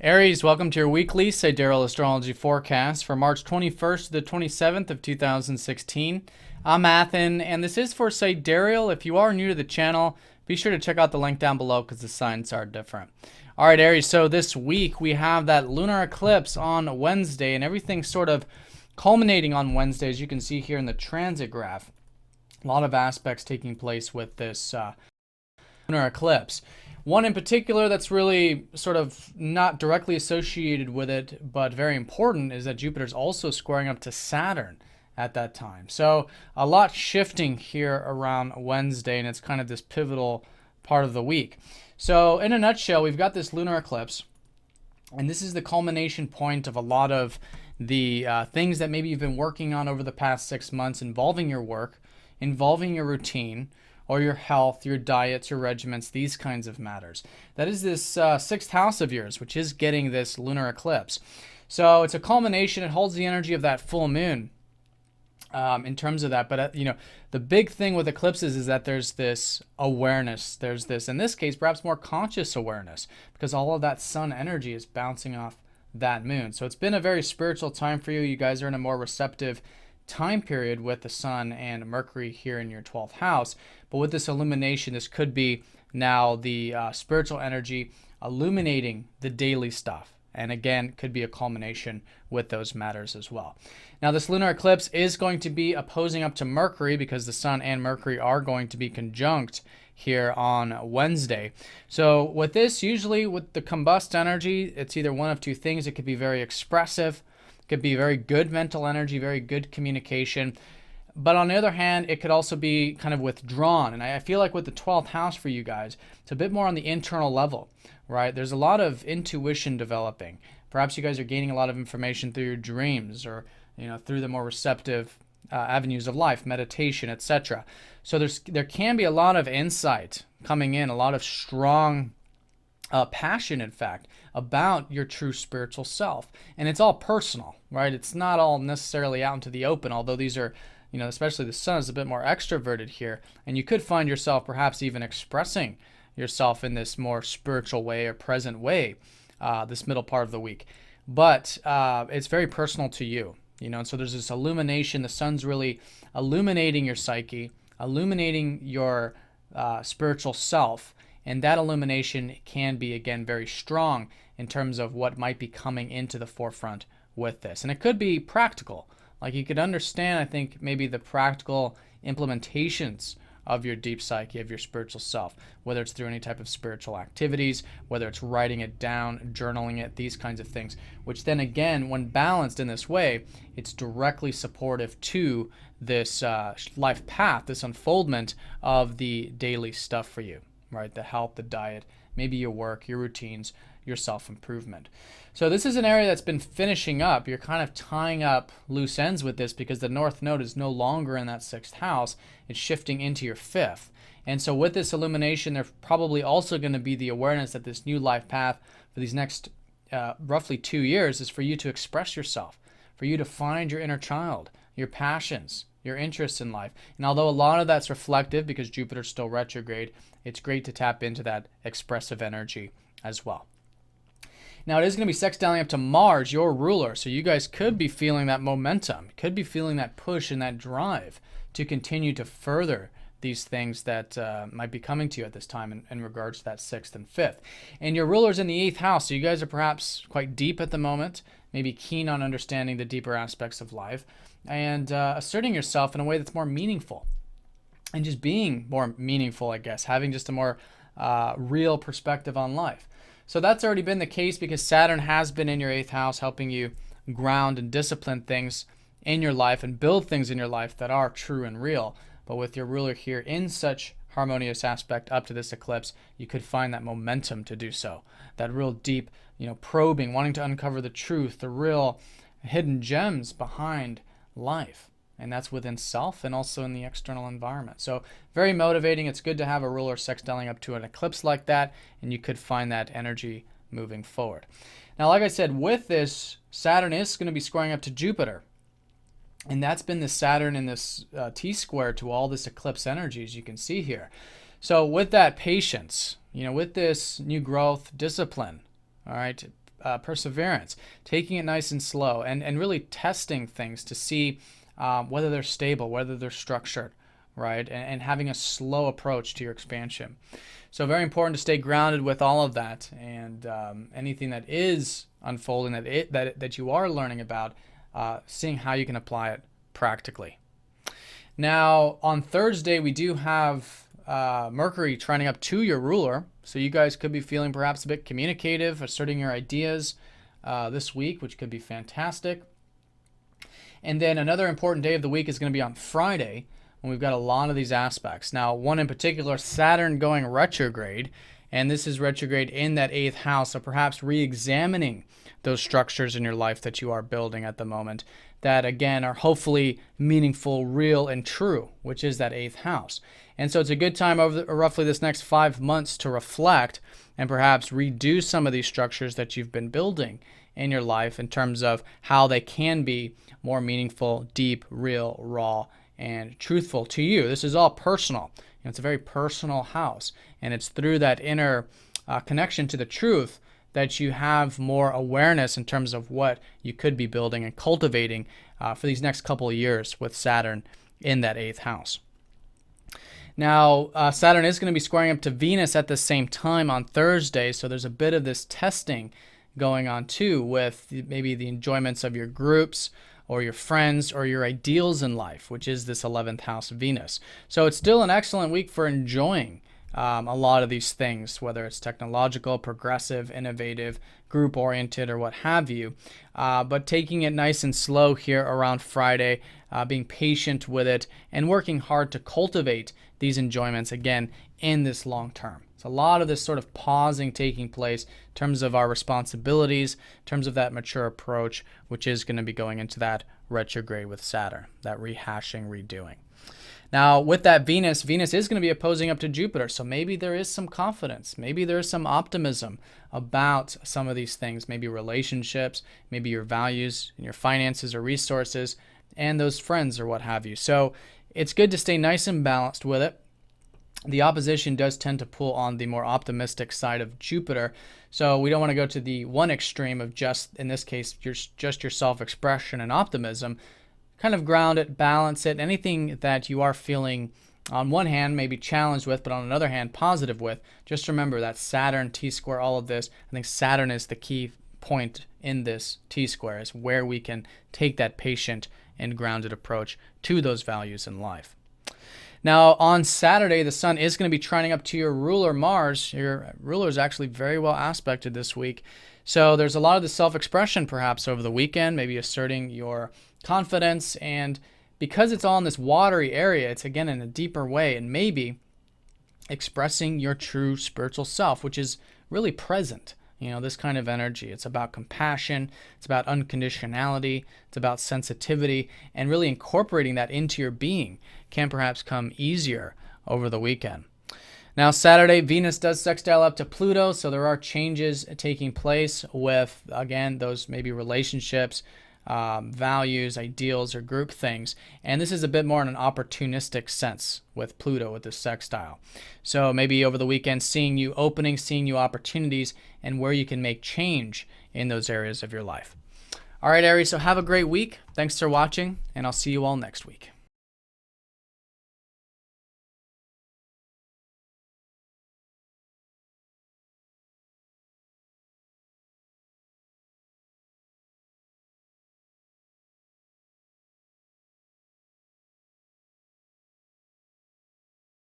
Aries, welcome to your weekly Sidereal Astrology forecast for March 21st to the 27th of 2016. I'm Athen, and this is for Sidereal. If you are new to the channel, be sure to check out the link down below because the signs are different. All right, Aries, so this week we have that lunar eclipse on Wednesday, and everything's sort of culminating on Wednesday, as you can see here in the transit graph. A lot of aspects taking place with this lunar eclipse. One in particular that's really sort of not directly associated with it, but very important, is that Jupiter's also squaring up to Saturn at that time. So a lot shifting here around Wednesday, and it's kind of this pivotal part of the week. So in a nutshell, we've got this lunar eclipse, and this is the culmination point of a lot of the things that maybe you've been working on over the past 6 months involving your work, involving your routine, or your health, your diets, your regimens, these kinds of matters. That is this sixth house of yours, which is getting this lunar eclipse. So it's a culmination. It holds the energy of that full moon in terms of that. But, the big thing with eclipses is that there's this awareness. There's this, in this case, perhaps more conscious awareness, because all of that sun energy is bouncing off that moon. So it's been a very spiritual time for you. You guys are in a more receptive time period with the sun and Mercury here in your 12th house. But with this illumination, this could be now the spiritual energy illuminating the daily stuff. And again, could be a culmination with those matters as well. Now, this lunar eclipse is going to be opposing up to Mercury because the sun and Mercury are going to be conjunct here on Wednesday. So with this, usually with the combust energy, it's either one of two things. It could be very expressive, could be very good mental energy, very good communication. But on the other hand, it could also be kind of withdrawn. And I feel like with the 12th house for you guys, it's a bit more on the internal level, right? There's a lot of intuition developing. Perhaps you guys are gaining a lot of information through your dreams or, through the more receptive avenues of life, meditation, etc. So there can be a lot of insight coming in, a lot of strong passion, in fact, about your true spiritual self. And it's all personal, right? It's not all necessarily out into the open, although these are, especially the sun is a bit more extroverted here. And you could find yourself perhaps even expressing yourself in this more spiritual way or present way this middle part of the week. But it's very personal to you, and so there's this illumination. The sun's really illuminating your psyche, illuminating your spiritual self. And that illumination can be, again, very strong in terms of what might be coming into the forefront with this. And it could be practical. Like you could understand, I think, maybe the practical implementations of your deep psyche, of your spiritual self, whether it's through any type of spiritual activities, whether it's writing it down, journaling it, these kinds of things, which then again, when balanced in this way, it's directly supportive to this life path, this unfoldment of the daily stuff for you. Right, the health, the diet, maybe your work, your routines, your self-improvement. So this is an area that's been finishing up. You're kind of tying up loose ends with this because the North Node is no longer in that sixth house. It's shifting into your fifth. And so with this illumination, there's probably also going to be the awareness that this new life path for these next roughly 2 years is for you to express yourself, for you to find your inner child, your passions, your interests in life. And although a lot of that's reflective because Jupiter's still retrograde, it's great to tap into that expressive energy as well. Now, it is going to be sextiling up to Mars, your ruler, so you guys could be feeling that momentum, could be feeling that push and that drive to continue to further these things that might be coming to you at this time in regards to that sixth and fifth. And your ruler's in the eighth house, so you guys are perhaps quite deep at the moment, maybe keen on understanding the deeper aspects of life and asserting yourself in a way that's more meaningful and just being more meaningful, I guess, having just a more real perspective on life. So that's already been the case because Saturn has been in your eighth house, helping you ground and discipline things in your life and build things in your life that are true and real. But with your ruler here in such harmonious aspect up to this eclipse, you could find that momentum to do so. That real deep, probing, wanting to uncover the truth, the real hidden gems behind life. And that's within self and also in the external environment. So very motivating. It's good to have a ruler sextiling up to an eclipse like that, and you could find that energy moving forward. Now, like I said, with this, Saturn is going to be squaring up to Jupiter. And that's been the Saturn in this T-square to all this eclipse energy, as you can see here. So with that patience, with this new growth discipline, all right, perseverance, taking it nice and slow, and really testing things to see whether they're stable, whether they're structured, right? And having a slow approach to your expansion. So very important to stay grounded with all of that, and anything that is unfolding that you are learning about, seeing how you can apply it practically. Now, on Thursday, we do have Mercury trining up to your ruler. So you guys could be feeling perhaps a bit communicative, asserting your ideas this week, which could be fantastic. And then another important day of the week is going to be on Friday, when we've got a lot of these aspects. Now, one in particular, Saturn going retrograde, and this is retrograde in that 8th house, so perhaps re-examining those structures in your life that you are building at the moment that, again, are hopefully meaningful, real, and true, which is that 8th house. And so it's a good time over roughly this next 5 months to reflect and perhaps redo some of these structures that you've been building in your life in terms of how they can be more meaningful, deep, real, raw, and truthful to you. This is all personal. It's a very personal house, and it's through that inner connection to the truth that you have more awareness in terms of what you could be building and cultivating for these next couple of years with Saturn in that 8th house. Now, Saturn is going to be squaring up to Venus at the same time on Thursday, so there's a bit of this testing going on too with maybe the enjoyments of your groups or your friends or your ideals in life, which is this 11th house of Venus. So it's still an excellent week for enjoying a lot of these things, whether it's technological, progressive, innovative, group-oriented, or what have you. But taking it nice and slow here around Friday, being patient with it, and working hard to cultivate these enjoyments, again, in this long term. So a lot of this sort of pausing taking place in terms of our responsibilities, in terms of that mature approach, which is going to be going into that retrograde with Saturn, that rehashing, redoing. Now, with that Venus is going to be opposing up to Jupiter, so maybe there is some confidence, maybe there is some optimism about some of these things, maybe relationships, maybe your values and your finances or resources, and those friends or what have you. So it's good to stay nice and balanced with it. The opposition does tend to pull on the more optimistic side of Jupiter, so we don't want to go to the one extreme of just, in this case, just your self-expression and optimism. Kind of ground it, balance it. Anything that you are feeling on one hand maybe challenged with, but on another hand positive with, just remember that Saturn, T-square, all of this, I think Saturn is the key point in this T-square, is where we can take that patient and grounded approach to those values in life. Now, on Saturday, the sun is going to be trining up to your ruler, Mars. Your ruler is actually very well aspected this week. So there's a lot of the self-expression perhaps over the weekend, maybe asserting your confidence. And because it's all in this watery area, it's again in a deeper way, and maybe expressing your true spiritual self, which is really present. This kind of energy. It's about compassion. It's about unconditionality. It's about sensitivity, and really incorporating that into your being can perhaps come easier over the weekend. Now, Saturday, Venus does sextile up to Pluto, so there are changes taking place with, again, those maybe relationships, values, ideals, or group things. And this is a bit more in an opportunistic sense with Pluto, with this sextile. So maybe over the weekend, seeing you opportunities and where you can make change in those areas of your life. All right, Aries, so have a great week. Thanks for watching, and I'll see you all next week.